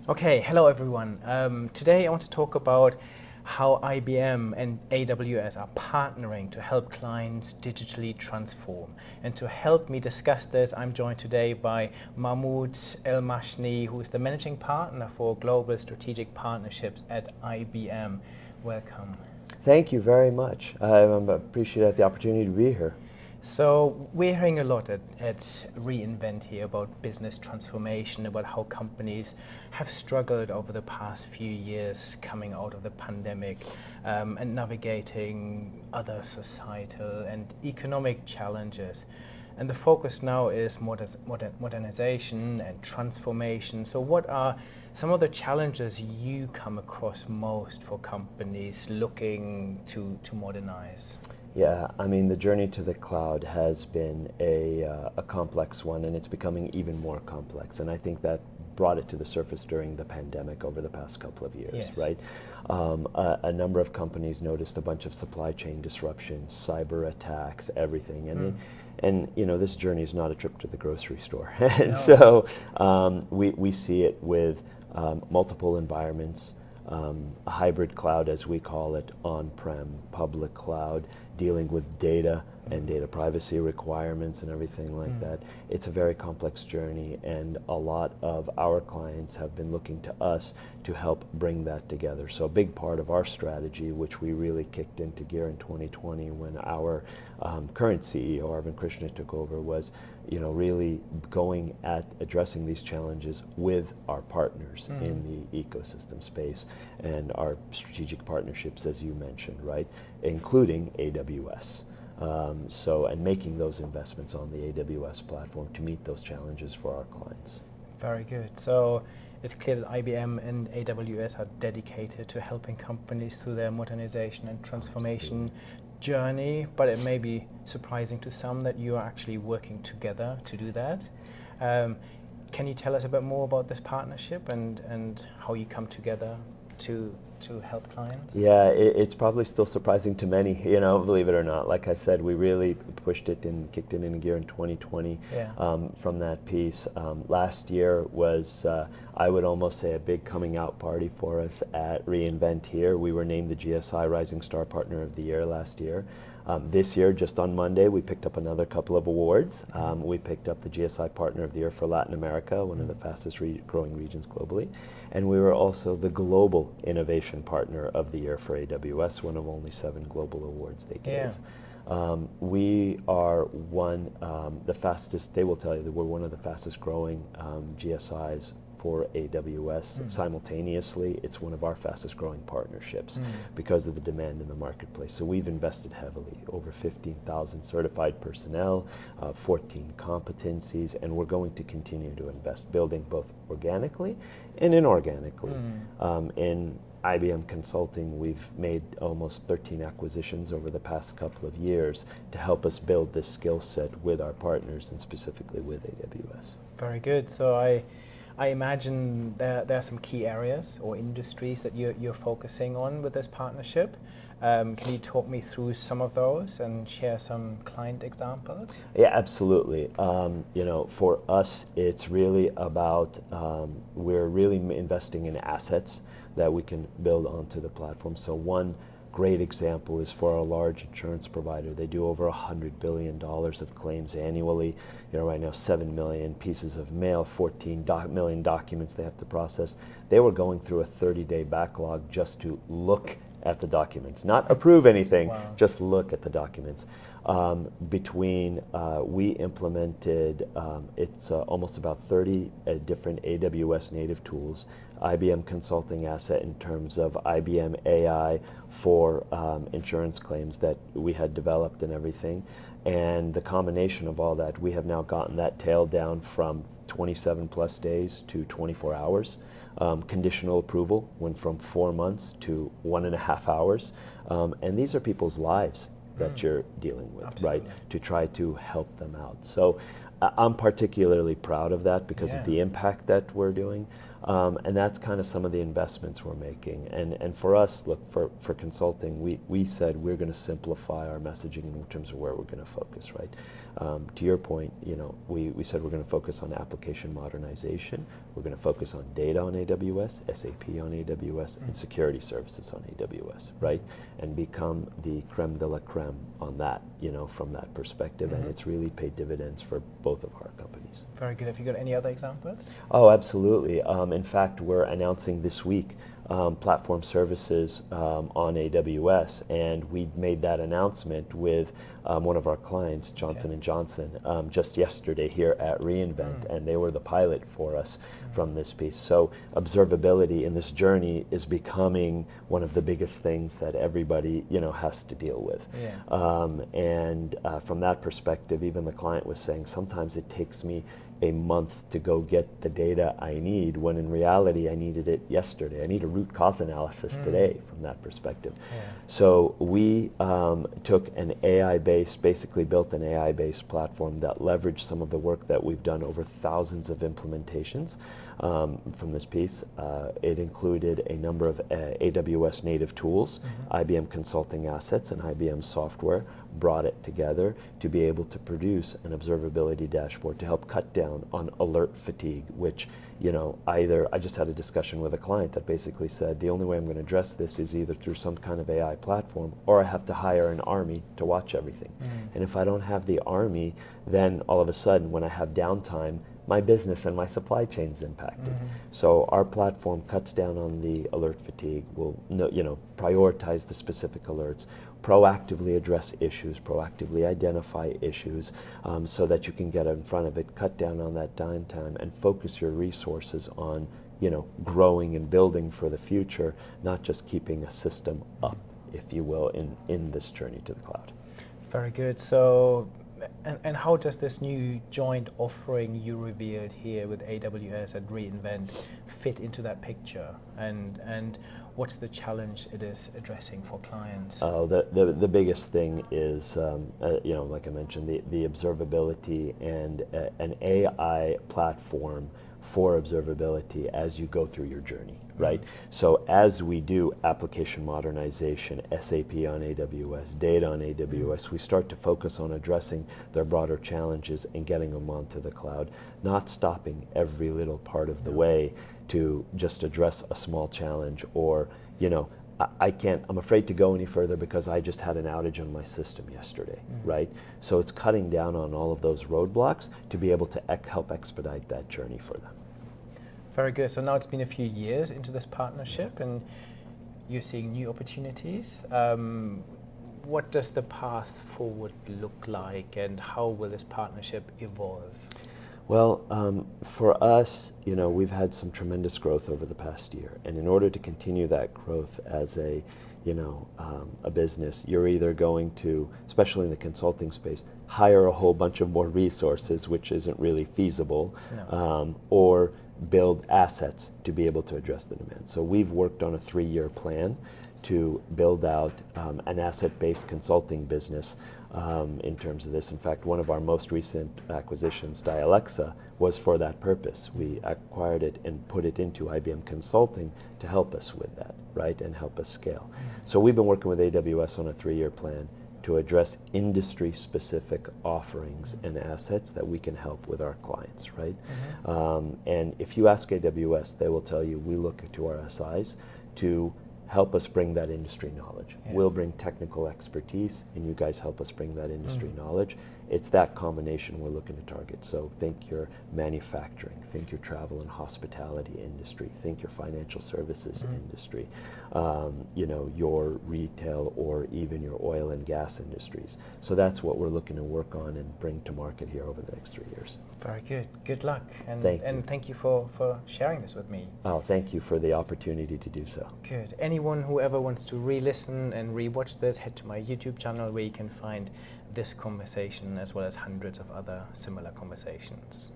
Okay, hello everyone. Today I want to talk about how IBM and AWS are partnering to help clients digitally transform. And to help me discuss this, I'm joined today by Mahmoud Elmashni, who is the managing partner for global strategic partnerships at IBM. Welcome. Thank you very much. I appreciate the opportunity to be here. So we're hearing a lot at reInvent here about business transformation, about how companies have struggled over the past few years coming out of the pandemic and navigating other societal and economic challenges. And the focus now is modernization and transformation. So what are some of the challenges you come across most for companies looking to modernize? Yeah, I mean, the journey to the cloud has been a complex one, and it's becoming even more complex. And I think that brought it to the surface during the pandemic over the past couple of years, Yes. right? A number of companies noticed a bunch of supply chain disruptions, cyber attacks, everything. And you know, this journey is not a trip to the grocery store. And No. so we see it with multiple environments, a hybrid cloud, as we call it, on-prem, public cloud, dealing with data and data privacy requirements and everything like that. It's a very complex journey, and a lot of our clients have been looking to us to help bring that together. So a big part of our strategy, which we really kicked into gear in 2020 when our current CEO, Arvind Krishna, took over, was really going at addressing these challenges with our partners in the ecosystem space and our strategic partnerships, as you mentioned, right, including AWS. And making those investments on the AWS platform to meet those challenges for our clients. Very good. So it's clear that IBM and AWS are dedicated to helping companies through their modernization and transformation journey, but it may be surprising to some that you are actually working together to do that. Can you tell us a bit more about this partnership and how you come together to help clients? Yeah, it's probably still surprising to many, believe it or not. Like I said, we really pushed it and kicked it into gear in 2020 from that piece. Last year was, I would almost say, a big coming out party for us at reInvent here. We were named the GSI Rising Star Partner of the Year last year. This year, just on Monday, we picked up another couple of awards. We picked up the GSI Partner of the Year for Latin America, one of the fastest growing regions globally. And we were also the Global Innovation Partner of the Year for AWS, one of only 7 global awards they gave. We are the fastest, they will tell you that we're one of the fastest growing GSIs for AWS. Simultaneously, it's one of our fastest growing partnerships because of the demand in the marketplace. So we've invested heavily, over 15,000 certified personnel, 14 competencies, and we're going to continue to invest, building both organically and inorganically. In IBM Consulting, we've made almost 13 acquisitions over the past couple of years to help us build this skill set with our partners and specifically with AWS. Very good. So I imagine there are some key areas or industries that you're focusing on with this partnership. Can you talk me through some of those and share some client examples? Yeah, absolutely. For us, it's really about, we're really investing in assets that we can build onto the platform. So one great example is for a large insurance provider. They do over $100 billion of claims annually. Right now, 7 million pieces of mail, 14 million documents they have to process. They were going through a 30-day backlog just to look at the documents, not approve anything, just look at the documents. We implemented, it's almost about 30 different AWS native tools, IBM Consulting asset in terms of IBM AI for insurance claims that we had developed and everything. And the combination of all that, we have now gotten that tail down from 27 plus days to 24 hours. Conditional approval went from 4 months to 1.5 hours. And these are people's lives that you're dealing with, right? To try to help them out. So I'm particularly proud of that because of the impact that we're doing. And that's kind of some of the investments we're making. And for us, look, for consulting, we said we're going to simplify our messaging in terms of where we're going to focus, right? To your point, we said we're going to focus on application modernization. We're going to focus on data on AWS, SAP on AWS, and security services on AWS, right? And become the creme de la creme on that, from that perspective. And it's really paid dividends for both of our companies. Very good. Have you got any other examples? Oh, absolutely. In fact, we're announcing this week platform services on AWS, and we made that announcement with one of our clients, Johnson & Johnson, just yesterday here at reInvent, and they were the pilot for us from this piece. So observability in this journey is becoming one of the biggest things that everybody has to deal with. And from that perspective, even the client was saying, sometimes it takes me a month to go get the data I need, when in reality I needed it yesterday. I need a root cause analysis today from that perspective. So we took an AI-based, basically built an AI-based platform that leveraged some of the work that we've done over thousands of implementations from this piece. It included a number of AWS native tools, IBM consulting assets, and IBM software, brought it together to be able to produce an observability dashboard to help cut down on alert fatigue, which, either I just had a discussion with a client that basically said the only way I'm going to address this is either through some kind of AI platform, or I have to hire an army to watch everything. And if I don't have the army, then all of a sudden when I have downtime, my business and my supply chain's impacted. So our platform cuts down on the alert fatigue, will prioritize the specific alerts, proactively address issues, proactively identify issues, so that you can get in front of it, cut down on that downtime, and focus your resources on growing and building for the future, not just keeping a system up, if you will, in this journey to the cloud. Very good. So, and how does this new joint offering you revealed here with AWS and reInvent fit into that picture? And what's the challenge it is addressing for clients? The biggest thing is, like I mentioned, the observability and an AI platform for observability as you go through your journey, right? So as we do application modernization, SAP on AWS, data on AWS, we start to focus on addressing their broader challenges and getting them onto the cloud, not stopping every little part of the way to just address a small challenge, or, I'm afraid to go any further because I just had an outage on my system yesterday, right? So it's cutting down on all of those roadblocks to be able to help expedite that journey for them. Very good. So now it's been a few years into this partnership and you're seeing new opportunities. What does the path forward look like, and how will this partnership evolve? Well, for us, we've had some tremendous growth over the past year, and in order to continue that growth as a business, you're either going to, especially in the consulting space, hire a whole bunch of more resources, which isn't really feasible, or build assets to be able to address the demand. So we've worked on a 3-year plan to build out an asset-based consulting business in terms of this. In fact, one of our most recent acquisitions, Dialexa, was for that purpose. We acquired it and put it into IBM Consulting to help us with that, right, and help us scale. So we've been working with AWS on a 3-year plan to address industry-specific offerings and assets that we can help with our clients, right? And if you ask AWS, they will tell you we look to our SIs to help us bring that industry knowledge. We'll bring technical expertise, and you guys help us bring that industry knowledge. It's that combination we're looking to target. So think your manufacturing, think your travel and hospitality industry, think your financial services industry, your retail, or even your oil and gas industries. So that's what we're looking to work on and bring to market here over the next 3 years. Very good. Good luck. And thank you for sharing this with me. Oh, thank you for the opportunity to do so. Good. Anyone who ever wants to re-listen and re-watch this, head to my YouTube channel where you can find this conversation as well as hundreds of other similar conversations.